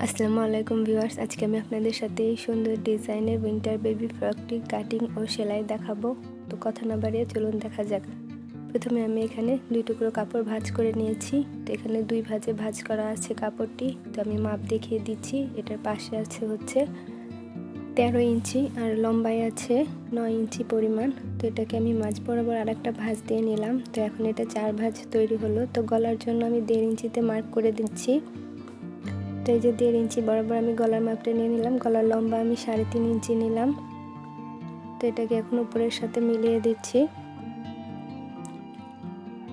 আসসালামু আলাইকুম ভিউয়ার্স, আজকে আমি আপনাদের সাথে এই সুন্দর ডিজাইনের উইন্টার বেবি ফ্রকটি কাটিং ও সেলাই দেখাবো। তো কথা না বাড়িয়ে চলুন দেখা যাক। প্রথমে আমি এখানে 2 টুকরো কাপড় ভাঁজ করে নিয়েছি। তো এখানে 2 ভাঁজে ভাঁজ করা আছে কাপড়টি। তো আমি মাপ দেখিয়ে দিচ্ছি। এটার পাশে আছে হচ্ছে 13 ইঞ্চি আর লম্বায় আছে 9 ইঞ্চি পরিমাণ। তো এটাকে আমি মাঝ বরাবর আরেকটা ভাঁজ দিয়ে নিলাম। তো এখন এটা 4 ভাঁজ তৈরি হলো। তো গলার জন্য আমি 1.5 ইঞ্চিতে মার্ক করে দিচ্ছি। তো এই যে 1.5 ইঞ্চি বরাবর আমি গলার মাপটা নিয়ে নিলাম। গলার লম্বা আমি 3.5 ইঞ্চি নিলাম। তো এটাকে এখন উপরের সাথে মিলিয়ে দিচ্ছি।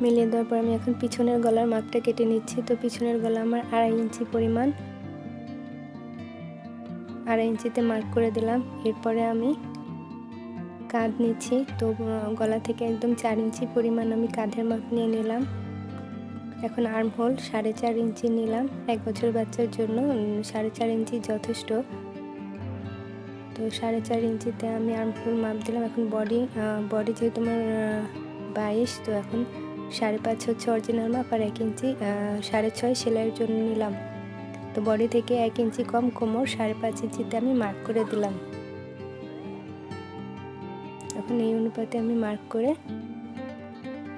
মিলিয়ে দেওয়ার পর আমি এখন পিছনের গলার মাপটা কেটে নিচ্ছি। তো পিছনের গলা আমার 2.5 ইঞ্চি পরিমাণ, 2.5 ইঞ্চিতে মার্ক করে দিলাম। এরপরে আমি কাঁধ নিচ্ছি। তো গলা থেকে একদম 4 ইঞ্চি পরিমাণ আমি কাঁধের মাপ নিয়ে নিলাম। এখন আর্ম হোল 4.5 ইঞ্চি নিলাম। 1 বছর বাচ্চার জন্য 4.5 ইঞ্চি যথেষ্ট। তো 4.5 ইঞ্চিতে আমি আর্ম হোল মাপ দিলাম। এখন বডি যেহেতু আমার 22, তো এখন 5.5 হচ্ছে অরিজিনাল মাপ আর 1 ইঞ্চি 6.5 সেলাইয়ের জন্য নিলাম। তো বডি থেকে 1 ইঞ্চি কম কোমর 5.5 ইঞ্চিতে আমি মার্ক করে দিলাম। এখন এই অনুপাতে আমি মার্ক করে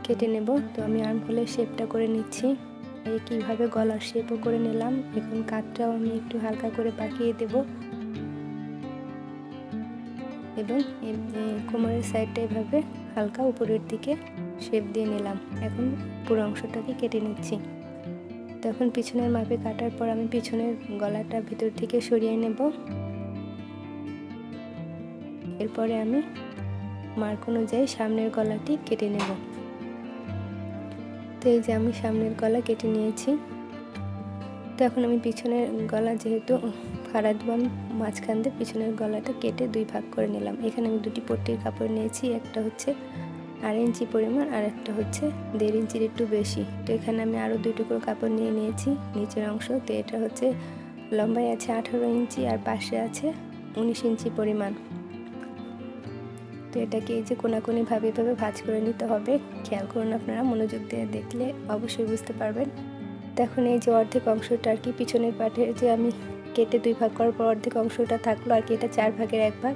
কেটে নেব। তো আমি আর্ম হোলের শেপটা করে নিচ্ছি। একইভাবে গলার শেপও করে নিলাম। এখন কাটটাও আমি একটু হালকা করে পাকিয়ে দেব এবং কোমরের সাইডটা এভাবে হালকা উপরের দিকে শেপ দিয়ে নিলাম। এখন পুরো অংশটাকে কেটে নিচ্ছি। তো এখন পিছনের মাপে কাটার পর আমি পিছনের গলাটা ভিতর থেকে সরিয়ে নেব। এরপরে আমি মার্ক অনুযায়ী সামনের গলাটি কেটে নেব। তো এই যে আমি সামনের গলা কেটে নিয়েছি। তো এখন আমি পিছনের গলা যেহেতু ফাড়া দেবো, আমি মাঝখান দিয়ে পিছনের গলাটা কেটে 2 ভাগ করে নিলাম। এখানে আমি 2টি পট্টির কাপড় নিয়েছি। একটা হচ্ছে 2.5 ইঞ্চি পরিমাণ আর একটা হচ্ছে 1.5 ইঞ্চির একটু বেশি। তো এখানে আমি আরও 2 টুকরো কাপড় নিয়ে নিয়েছি নিচের অংশ। তো এটা হচ্ছে লম্বায় আছে 18 ইঞ্চি আর পাশে আছে 19 ইঞ্চি পরিমাণ। তো এটাকে এই যে কোনাকুনিভাবে এভাবে ভাঁজ করে নিতে হবে। খেয়াল করুন, আপনারা মনোযোগ দিয়ে দেখলে অবশ্যই বুঝতে পারবেন। তো এখন এই যে অর্ধেক অংশটা আর কি পিছনের পাটের যে আমি কেটে 2 ভাগ করার পর অর্ধেক অংশটা থাকলো আর কি, এটা 4 ভাগের 1 ভাগ।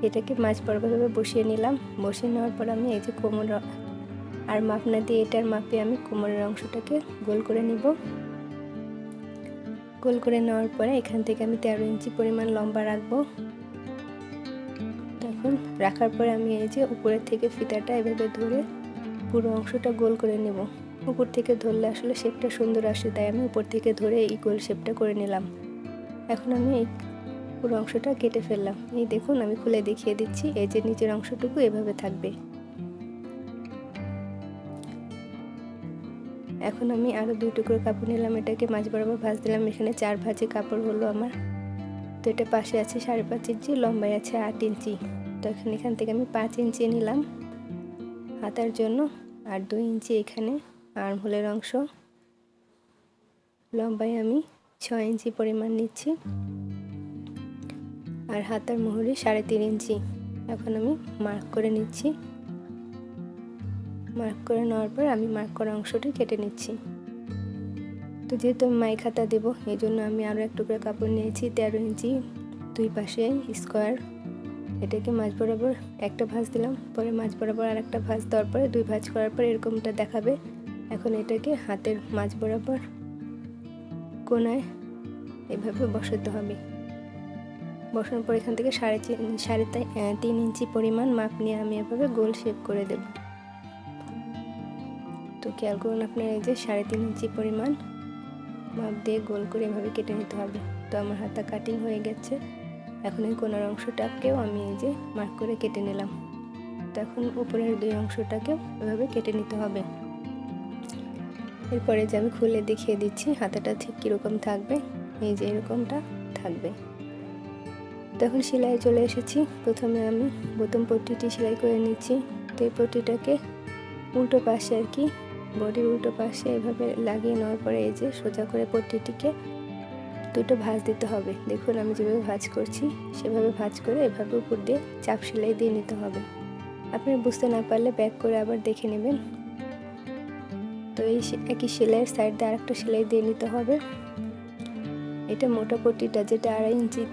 এটাকে মাঝ বরাবরভাবে বসিয়ে নিলাম। বসিয়ে নেওয়ার পর আমি এই যে কোমর আর মাপ না দিয়ে এটার মাপে আমি কোমরের অংশটাকে গোল করে নিব। গোল করে নেওয়ার পরে এখান থেকে আমি 13 ইঞ্চি পরিমাণ লম্বা রাখবো। এখন রাখার পরে আমি এই যে উপরের থেকে ফিতাটা এভাবে ধরে পুরো অংশটা গোল করে নেব। উপর থেকে ধরলে আসলে শেপটা সুন্দর আসে, তাই আমি উপর থেকে ধরে এই গোল শেপটা করে নিলাম। এখন আমি এই পুরো অংশটা কেটে ফেললাম। এই দেখুন, আমি খুলে দেখিয়ে দিচ্ছি। এই যে নিচের অংশটুকু এভাবে থাকবে। এখন আমি আরও 2 টুকরো কাপড় নিলাম। এটাকে মাঝ বরাবর ভাঁজ দিলাম। এখানে 4 ভাঁজে কাপড় হলো আমার। তো এটা পাশে আছে 5.5 ইঞ্চি, লম্বায় আছে 8 ইঞ্চি। তো এখান থেকে আমি 5 ইঞ্চি নিলাম হাতার জন্য আর 2 ইঞ্চি এখানে আর্ম হোলের অংশ। লম্বায় আমি 6 ইঞ্চি পরিমাণ নিচ্ছি আর হাতার মুহুরি 3.5 ইঞ্চি। এখন আমি মার্ক করে নিচ্ছি। মার্ক করে নেওয়ার পর আমি মার্ক করা অংশটি কেটে নিচ্ছি। তো যেহেতু আমি মাইক হাতা দেবো, এই জন্য আমি আরও 1 টুকরো কাপড় নিয়েছি 13 ইঞ্চি, 2 পাশে স্কোয়ার। এটাকে মাঝ বরাবর একটা ভাঁজ দিলাম, পরে মাঝ বরাবর আর একটা ভাঁজ দেওয়ার পরে 2 ভাঁজ করার পরে এরকমটা দেখাবে। এখন এটাকে হাতের মাঝ বরাবর কোনায় এভাবে বসাতে হবে। বসানোর পর এখান থেকে 3.5 ইঞ্চি পরিমাণ মাপ নিয়ে আমি এভাবে গোল শেপ করে দেব। তো খেয়াল করুন আপনার, এই যে 3.5 ইঞ্চি পরিমাণ মাপ দিয়ে গোল করে এভাবে কেটে নিতে হবে। তো আমার হাতা কাটিং হয়ে গেছে। এখন এই কোনার অংশটাকেও আমি এই যে মার্ক করে কেটে নিলাম। তো এখন উপরের 2 অংশটাকেও এভাবে কেটে নিতে হবে। এরপরে যে আমি খুলে দেখিয়ে দিচ্ছি হাতাটা ঠিক কীরকম থাকবে। এই যে এরকমটা থাকবে। তো এখন সেলাই চলে এসেছি। প্রথমে আমি বোতাম পট্টিটি সেলাই করে নিচ্ছি। তো এই পট্টিটাকে উল্টো পাশে আর কি, বডির উল্টো পাশে এভাবে লাগিয়ে নেওয়ার পরে এই যে সোজা করে পট্টিটিকে 2টো ভাঁজ দিতে হবে। দেখুন আমি যেভাবে ভাঁজ করছি সেভাবে ভাঁজ করে এভাবে উপর দিয়ে চাপ সেলাই দিয়ে নিতে হবে। আপনি বুঝতে না পারলে ব্যাক করে আবার দেখে নেবেন। তো এই একই সেলাইয়ের সাইড দিয়ে আরেকটা সেলাই দিয়ে নিতে হবে। এটা মোটা পট্টিটা যেটা 2.5 ইঞ্চি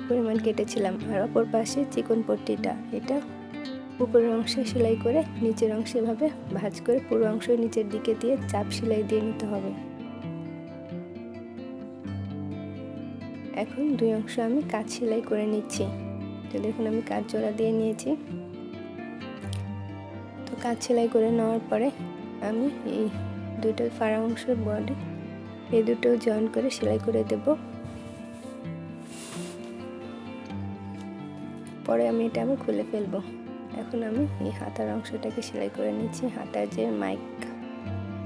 পরিমাণ কেটেছিলাম, আর অপর পাশে চিকন পট্টিটা, এটা উপরের অংশে সেলাই করে নিচের অংশে এভাবে ভাঁজ করে পুরো অংশ নিচের দিকে দিয়ে চাপ সেলাই দিয়ে নিতে হবে। এখন দুই অংশ আমি কাজ সেলাই করে নিচ্ছি। তো দেখুন আমি কাজ জোড়া দিয়ে নিয়েছি। তো কাজ সেলাই করে নেওয়ার পরে আমি এই দুটো ফাড়া অংশের বডি এই দুটো জয়েন করে সেলাই করে দেব। পরে আমি এটা খুলে ফেলবো। এখন আমি এই হাতার অংশটাকে সেলাই করে নিচ্ছি। হাতার যে মাইক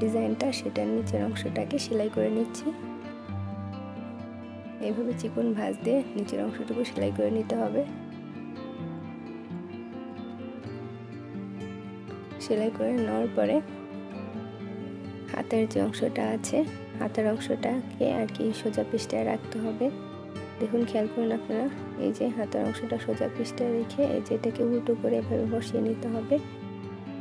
ডিজাইনটা সেটার নিচের অংশটাকে সেলাই করে নিচ্ছি। এইভাবে চিকন ভাঁজ দিয়ে নিচের অংশটুকু সেলাই করে নিতে হবে। সেলাই করে নেওয়ার পরে হাতের যে অংশটা আছে, হাতের অংশটাকে আর কি সোজা পৃষ্ঠায় রাখতে হবে। দেখুন খেয়াল করুন আপনারা, এই যে হাতের অংশটা সোজা পৃষ্ঠায় রেখে এই যে এটাকে উল্টো করে এভাবে বসিয়ে নিতে হবে।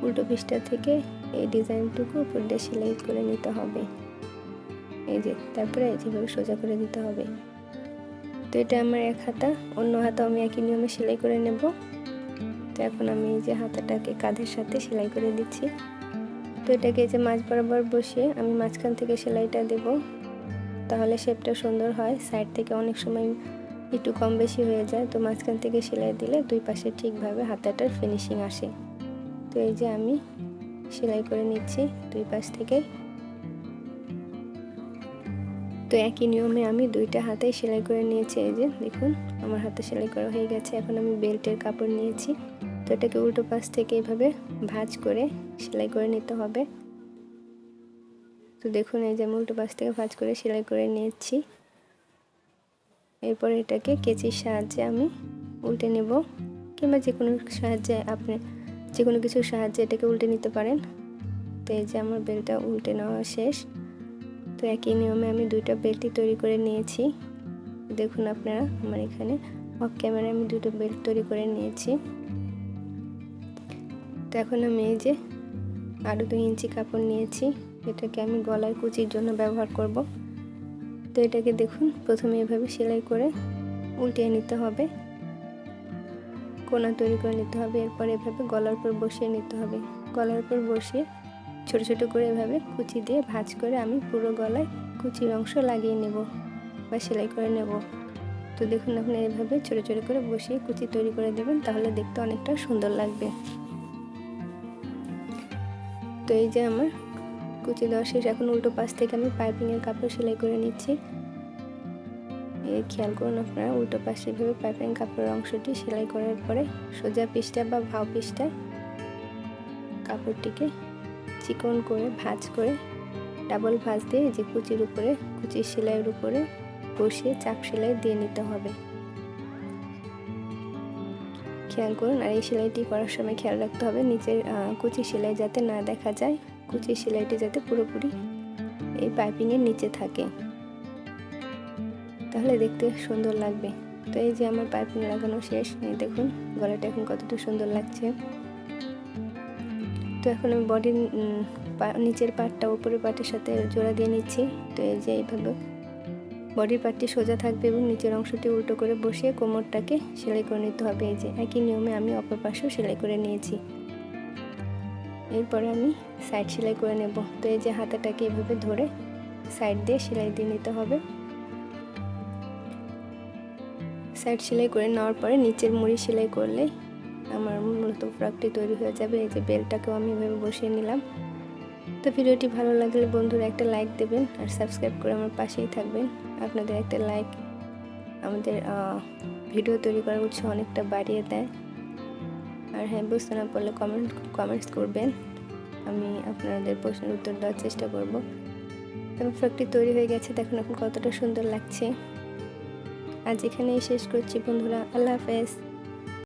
উল্টো পৃষ্ঠা থেকে এই ডিজাইনটুকু উপর দিয়ে সেলাই করে নিতে হবে। এই যে তারপরে যেভাবে সোজা করে দিতে হবে। তো এটা আমার এক হাতা, অন্য হাতা আমি একই নিয়মে সেলাই করে নেব। তো এখন আমি এই যে হাতাটাকে কাঁধের সাথে সেলাই করে দিচ্ছি। তো এটাকে এই যে মাঝ বরাবর বসিয়ে আমি মাঝখান থেকে সেলাইটা দেব, তাহলে শেপটা সুন্দর হয়। সাইড থেকে অনেক সময় একটু কম বেশি হয়ে যায়, তো মাঝখান থেকে সেলাই দিলে দুই পাশে ঠিকভাবে হাতাটার ফিনিশিং আসে। তো এই যে আমি সেলাই করে নিচ্ছি দুই পাশ থেকে। তো একই নিয়মে আমি দুইটা হাতেই সেলাই করে নিয়েছি। এই যে দেখুন আমার হাতে সেলাই করা হয়ে গেছে। এখন আমি বেল্টের কাপড় নিয়েছি, তো এটাকে উল্টো পাশ থেকে এভাবে ভাঁজ করে সেলাই করে নিতে হবে। তো দেখুন এই যে আমি উল্টো পাশ থেকে ভাঁজ করে সেলাই করে নিয়েছি। এরপর এটাকে কেচির সাহায্যে আমি উল্টে নেব, কিংবা যে কোনো সাহায্যে আপনি যে কোনো কিছুর সাহায্যে এটাকে উল্টে নিতে পারেন। তো এই যে আমার বেল্টটা উল্টে নেওয়া শেষ। তো একই নিয়মে আমি দুইটা বেল্টই তৈরি করে নিয়েছি। দেখুন আপনারা আমার এখানে অফ ক্যামেরায় আমি দুটো বেল্ট তৈরি করে নিয়েছি। তো এখন আমি এই যে আরও 2 ইঞ্চি কাপড় নিয়েছি, এটাকে আমি গলার কুচির জন্য ব্যবহার করব। তো এটাকে দেখুন প্রথমে এভাবে সেলাই করে উল্টিয়ে নিতে হবে, কোনা তৈরি করে নিতে হবে। এরপর এভাবে গলার উপর বসিয়ে নিতে হবে। গলার উপর বসিয়ে ছোট ছোট করে এভাবে কুচি দিয়ে ভাঁজ করে আমি পুরো গলায় কুচির অংশ লাগিয়ে নেব বা সেলাই করে নেব। তো দেখুন আপনি এভাবে ছোট ছোট করে বসিয়ে কুচি তৈরি করে দেবেন, তাহলে দেখতে অনেকটা সুন্দর লাগবে। তো এই যে আমার কুচি দেওয়া শেষ। এখন উল্টো পাশ থেকে আমি পাইপিংয়ের কাপড় সেলাই করে নিচ্ছি। এই খেয়াল করুন আপনারা, উল্টো পাশে এভাবে পাইপিং কাপড়ের অংশটি সেলাই করার পরে সোজা পৃষ্ঠা বা ভাও পৃষ্ঠায় কাপড়টিকে চিকন করে ভাঁজ করে ডাবল ভাঁজ দিয়ে যে কুচির উপরে কুচির সেলাইয়ের উপরে বসিয়ে চাপ সেলাই দিয়ে নিতে হবে। খেয়াল করুন, আর এই সেলাইটি করার সময় খেয়াল রাখতে হবে নিচের কুচি সেলাই যাতে না দেখা যায়, কুচির সেলাইটি যাতে পুরোপুরি এই পাইপিংয়ের নিচে থাকে, তাহলে দেখতে সুন্দর লাগবে। তো এই যে আমার পাইপিং লাগানো শেষ। এই দেখুন গলাটা এখন কতটা সুন্দর লাগছে। তো এখন আমি বডির নিচের পার্টটা উপরের পার্টের সাথে জোড়া দিয়ে নিচ্ছি। তো এই যে এইভাবে বডির পার্টটি সোজা থাকবে এবং নিচের অংশটি উল্টো করে বসিয়ে কোমরটাকে সেলাই করে নিতে হবে। এই যে একই নিয়মে আমি অপর পাশেও সেলাই করে নিয়েছি। এরপরে আমি সাইড সেলাই করে নেব। তো এই যে হাতাটাকে এভাবে ধরে সাইড দিয়ে সেলাই দিয়ে নিতে হবে। সাইড সেলাই করে নেওয়ার পরে নিচের মুড়ি সেলাই করলে আমার মূলত ফ্রকটি তৈরি হয়ে যাবে। এই যে বেল্টটাকেও আমি এভাবে বসিয়ে নিলাম। তো ভিডিওটি ভালো লাগলে বন্ধুরা একটা লাইক দেবেন আর সাবস্ক্রাইব করে আমার পাশেই থাকবেন। আপনাদের একটা লাইক আমাদের ভিডিও তৈরি করার উৎসাহ অনেকটা বাড়িয়ে দেয়। আর হ্যাঁ, বুঝতে না পারলে কমেন্টস করবেন, আমি আপনাদের প্রশ্নের উত্তর দেওয়ার চেষ্টা করব। তবে ফ্রকটি তৈরি হয়ে গেছে, দেখুন এখন কতটা সুন্দর লাগছে। আজ এখানেই শেষ করছি বন্ধুরা, আল্লাহ হাফেজ।